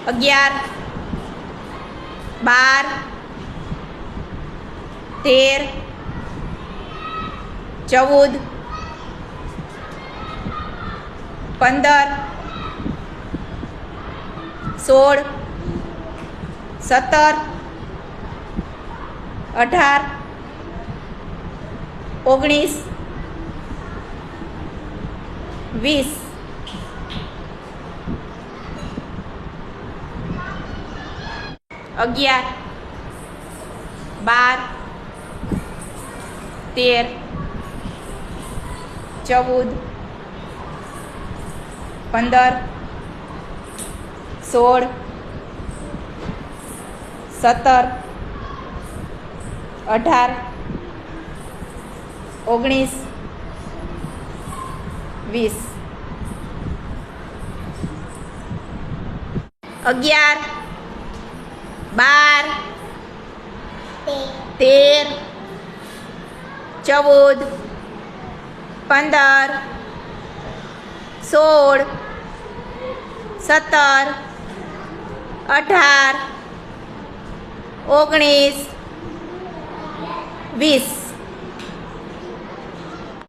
11 12 13 14 15 16 17 18 19 20 11 12 13 14 15 16 17 18 19 20 11 12 13 14 15 16 17 18 19 20